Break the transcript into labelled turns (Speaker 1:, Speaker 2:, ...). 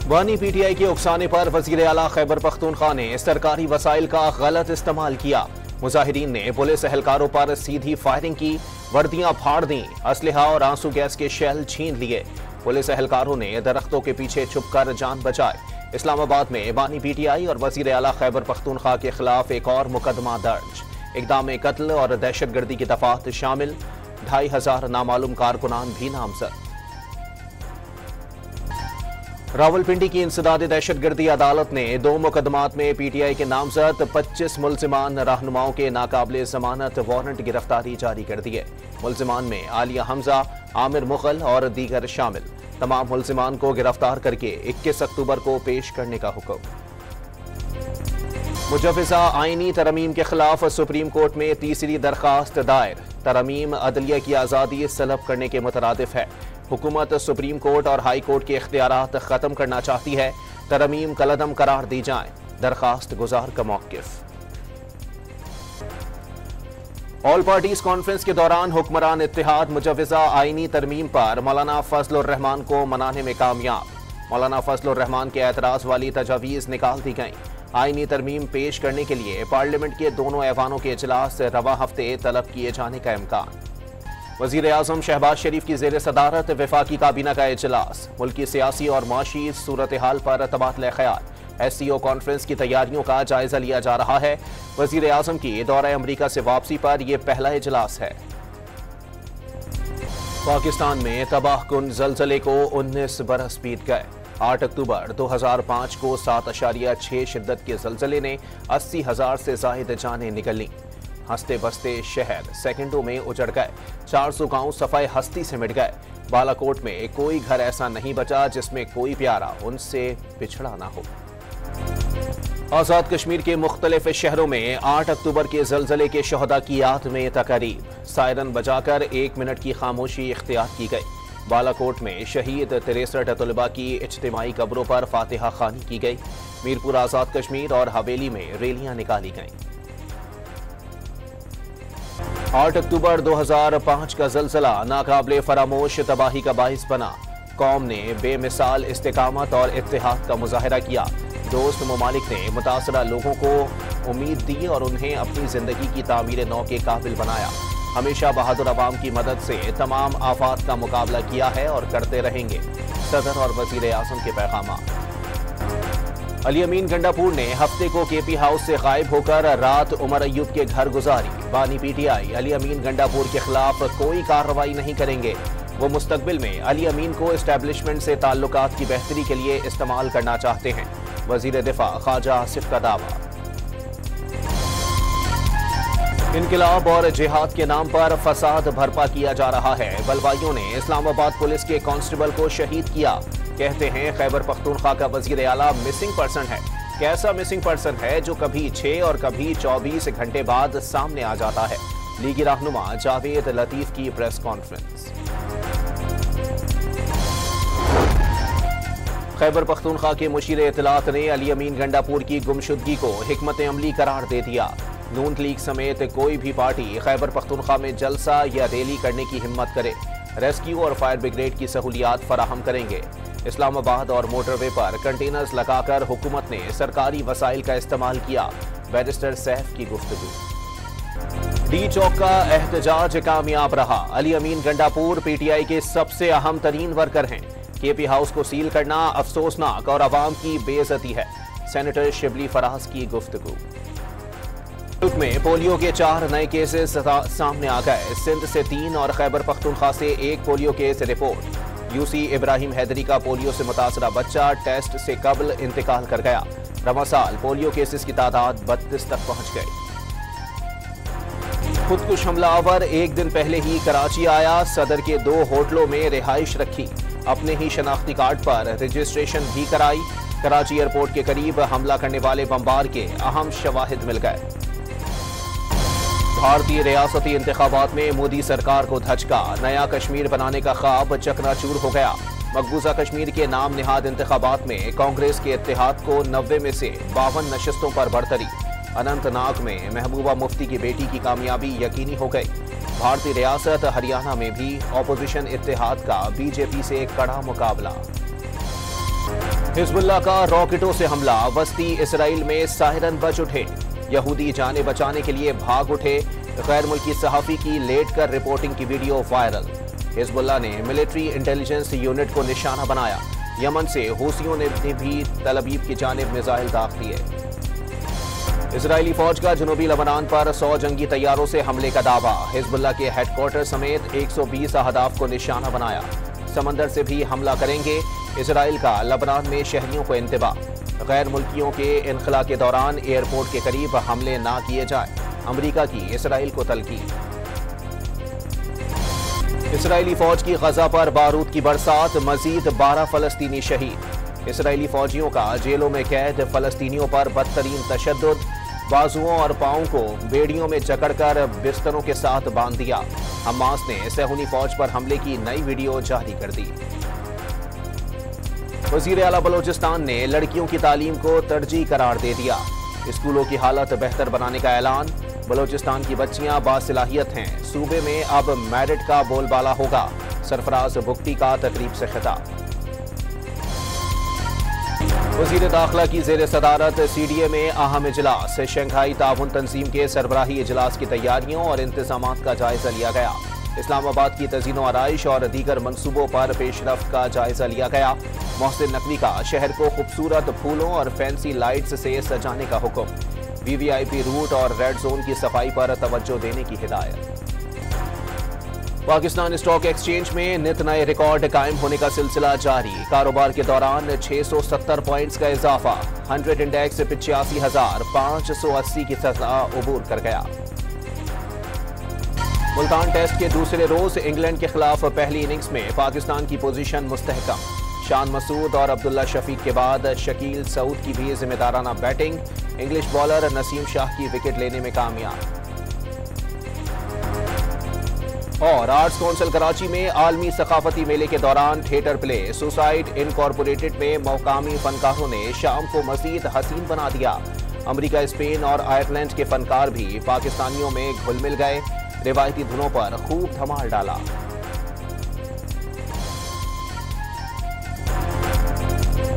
Speaker 1: बानी पीटीआई के उकसाने पर वजीर आला खैबर पख्तूनख्वा ने सरकारी वसाइल का गलत इस्तेमाल किया। मुजाहिरीन ने पुलिस एहलकारों पर सीधी फायरिंग की, वर्दियां फाड़ दी, असलहा और आंसू गैस के शेल छीन लिए। पुलिस एहलकारों ने दरख्तों के पीछे छुपकर जान बचाई। इस्लामाबाद में बानी पीटीआई और वजीर आला खैबर पख्तूनख्वा के खिलाफ एक और मुकदमा दर्ज। इक़दाम कत्ल और दहशतगर्दी की दफात शामिल, 2500 नामालूम कारकुनान भी नामजद। रावलपिंडी की इंसदाद दहशतगर्दी अदालत ने 2 मुकदमात में पीटीआई के नामजद 25 मुल्जिमान रहनुमाओं के नाकाबिले जमानत वारंट गिरफ्तारी जारी कर दी है। मुल्जिमान में आलिया हमजा, आमिर मुगल और दीगर शामिल। तमाम मुल्जिमान को गिरफ्तार करके 21 अक्टूबर को पेश करने का हुक्म। मुजव्वज़ा आईनी तरमीम के खिलाफ सुप्रीम कोर्ट में तीसरी दरखास्त दायर। तरमीम अदलिया की आज़ादी सलब करने के मुतरादिफ है। हुकूमत सुप्रीम कोर्ट और हाई कोर्ट के इख्तियारात खत्म करना चाहती है। तरमीम कलअदम करार दी जाए, दरखास्त गुजार का मौक़िफ़। ऑल पार्टीज कॉन्फ्रेंस के दौरान हुक्मरान इत्तेहाद मुजव्वज़ा आईनी तरमीम पर मौलाना फजलुर रहमान को मनाने में कामयाब। मौलाना फजलुर रहमान के एतराज़ वाली तजावीज़ निकाल दी गई। आईनी तरमीम पेश करने के लिए पार्लियामेंट के दोनों ऐवानों के इजलास रवा हफ्ते तलब किए जाने का इम्कान। वज़ीर आज़म शहबाज शरीफ की ज़ेर सदारत वफाकी काबीना का इजलास। मुल्की सियासी और माशी सूरत हाल पर तबादला ख्याल। SCO कॉन्फ्रेंस की तैयारियों का जायजा लिया जा रहा है। वज़ीर आज़म की दौरा अमरीका से वापसी पर यह पहला इजलास है। पाकिस्तान में तबाहकुन ज़लज़ले को 19 बरस बीत गए। 8 अक्टूबर 2005 को 7.6 शिद्दत के ज़लज़ले ने 80,000 से ज़ायद जानें निकली। हंसते बसते शहर सेकंडों में उजड़ गए। 400 गांव सफाई हस्ती से मिट गए। बालाकोट में कोई घर ऐसा नहीं बचा जिसमें कोई प्यारा उनसे पिछड़ा ना हो। आज़ाद कश्मीर के मुख्तलिफ शहरों में 8 अक्टूबर के ज़लज़ले के शहदा की याद में तकरीब। सायरन बजाकर 1 मिनट की खामोशी इख्तियार की गई। बालाकोट में शहीद 63 तलबा की इज्तिमाई कब्रों पर फातिहा खानी की गई। मीरपुर आज़ाद कश्मीर और हवेली में रैलियां निकाली गईं। 8 अक्टूबर 2005 का ज़लज़ला नाकाबिले फरामोश तबाही का बाइस बना। कौम ने बेमिसाल इस्तिकामत और इत्तेहाद का मुजाहरा किया। दोस्त ममालिक ने मुतासरा लोगों को उम्मीद दी और उन्हें अपनी ज़िंदगी की तामीर नौ के काबिल बनाया। हमेशा बहादुर अवाम की मदद से तमाम आफात का मुकाबला किया है और करते रहेंगे। सदर और वज़ीर आज़म के पैगाम। अली अमीन गंडापुर ने हफ्ते को KP हाउस से गायब होकर रात उमर अय्यूब के घर गुजारी। बानी पीटीआई अली अमीन गंडापुर के खिलाफ कोई कार्रवाई नहीं करेंगे। वो मुस्तकबिल में अली अमीन को एस्टेब्लिशमेंट से ताल्लुकात की बेहतरी के लिए इस्तेमाल करना चाहते हैं। वजीर दिफा ख्वाजा आसिफ का दावा। इनकिलाब और जिहाद के नाम पर फसाद भरपा किया जा रहा है। बलवाइयों ने इस्लामाबाद पुलिस के कांस्टेबल को शहीद किया। कहते हैं खैबर पख्तूनख्वा का वजीर आला मिसिंग पर्सन है। कैसा मिसिंग पर्सन है जो कभी 6 और कभी 24 घंटे बाद सामने आ जाता है। लीगी रहनुमा जावेद लतीफ की प्रेस कॉन्फ्रेंस। खैबर पख्तूनख्वा के मुशीर इत्तलात ने अली अमीन गंडापुर की गुमशुदगी को हिकमत अमली करार दे दिया। नून लीग समेत कोई भी पार्टी खैबर पख्तूनख्वा में जलसा या रैली करने की हिम्मत करे, रेस्क्यू और फायर ब्रिगेड की सहूलियात फराहम करेंगे। इस्लामाबाद और मोटरवे पर कंटेनर्स लगाकर हुकूमत ने सरकारी वसाइल का इस्तेमाल किया। बैरिस्टर सैफ की गुफ्तगू। डी चौक का एहतजाज कामयाब रहा। अली अमीन गंडापुर पीटीआई के सबसे अहम तरीन वर्कर हैं। KP हाउस को सील करना अफसोसनाक और अवाम की बेइज्जती है। सेनेटर शिबली फराज की गुफ्तगू। मुल्क में पोलियो के 4 नए केसेस सामने आ गए। सिंध से 3 और खैबर पख्तूनख्वा से 1 polio case report. UC Ibrahim Haideri का पोलियो से मुतासरा बच्चा टेस्ट से कबल इंतकाल कर गया। रवा साल पोलियो केसेस की तादाद 32 तक पहुंच गई। खुदकुश हमलावर एक दिन पहले ही कराची आया। सदर के 2 होटलों में रिहाइश रखी। अपने ही शनाख्ती कार्ड पर रजिस्ट्रेशन भी कराई। कराची एयरपोर्ट के करीब हमला करने वाले बमबार के अहम शवाहिद मिल गए। भारतीय रियासती इंतखाबात में मोदी सरकार को धचका। नया कश्मीर बनाने का ख्वाब चकनाचूर हो गया। मकबूजा कश्मीर के नाम निहाद इंतखाबात में कांग्रेस के इत्तेहाद को 90 में से 52 नशस्तों पर बढ़तरी। अनंतनाग में महबूबा मुफ्ती की बेटी की कामयाबी यकीनी हो गई। भारतीय रियासत हरियाणा में भी ऑपोजिशन इत्तेहाद का BJP से कड़ा मुकाबला। हिजबुल्लाह का रॉकेटों से हमला, वस्ती इसराइल में सायरन बज उठे। यहूदी जाने बचाने के लिए भाग उठे। गैर मुल्की सहाफी की लेट कर रिपोर्टिंग की वीडियो वायरल। हिजबुल्लाह ने मिलिट्री इंटेलिजेंस यूनिट को निशाना बनाया। यमन से हूसियों ने भी तल-अवीव की जानिब मिसाइल दाग दिए। इजरायली फौज का जनूबी लबनान पर 100 जंगी तैयारों से हमले का दावा। हिजबुल्लाह के हेडक्वार्टर समेत 120 अहदाफ को निशाना बनाया। समंदर से भी हमला करेंगे। इजराइल का लबनान में शहरियों को इंतबा। गैर मुल्कियों के इनखला के दौरान एयरपोर्ट के करीब हमले ना किए जाएं। अमरीका की इजराइल को तलकीन। इजरायली फौज की गजा पर बारूद की बरसात, मजीद 12 फलस्तीनी शहीद। इजरायली फौजियों का जेलों में कैद, फलस्तीनियों पर बदतरीन तशद्दुद, बाजुओं और पांवों को बेड़ियों में जकड़कर बिस्तरों के साथ बांध दिया। हमास ने सहूनी फौज पर हमले की नई वीडियो जारी कर दी। वजीर आला बलोचिस्तान ने लड़कियों की तालीम को तरजीह करार दे दिया। स्कूलों की हालत बेहतर बनाने का ऐलान। बलोचिस्तान की बच्चियां बासिलाहियत हैं। सूबे में अब मेरिट का बोलबाला होगा। सरफराज बुगटी का तकरीब से खिताब। वजीर दाखिला की जेर सदारत CDA में अहम इजलास। शंघाई ताउन तंजीम के सरबराही इजलास की तैयारियों और इंतजामात का जायजा लिया गया। इस्लामाबाद की तज़ीनो आराइश और दीगर मंसूबों पर पेशरफ्त का जायजा लिया गया। मोहसिन नकवी का शहर को खूबसूरत फूलों और फैंसी लाइट्स से सजाने का हुक्म। VVIP रूट और रेड जोन की सफाई पर तवज्जो देने की हिदायत। पाकिस्तान स्टॉक एक्सचेंज में नित नए रिकॉर्ड कायम होने का सिलसिला जारी। कारोबार के दौरान 670 पॉइंट्स का इजाफा। 100 इंडेक्स 85,580 की सतह उबूर कर गया। मुल्तान टेस्ट के दूसरे रोज इंग्लैंड के खिलाफ पहली इनिंग्स में पाकिस्तान की पोजीशन मुस्तहकम। शान मसूद और अब्दुल्ला शफीक के बाद शकील सऊद की भी जिम्मेदाराना batting. English bowler Naseem Shah की विकेट लेने में कामयाब। और आर्ट्स काउंसिल कराची में आलमी सकाफती मेले के दौरान थिएटर प्ले सुसाइड इनकॉर्पोरेटेड में मौकामी फनकारों ने शाम को मजीद हसीन बना दिया। अमेरिका, स्पेन और आयरलैंड के फनकार भी पाकिस्तानियों में घुल मिल गए। रिवायती धुनों पर खूब धमाल डाला।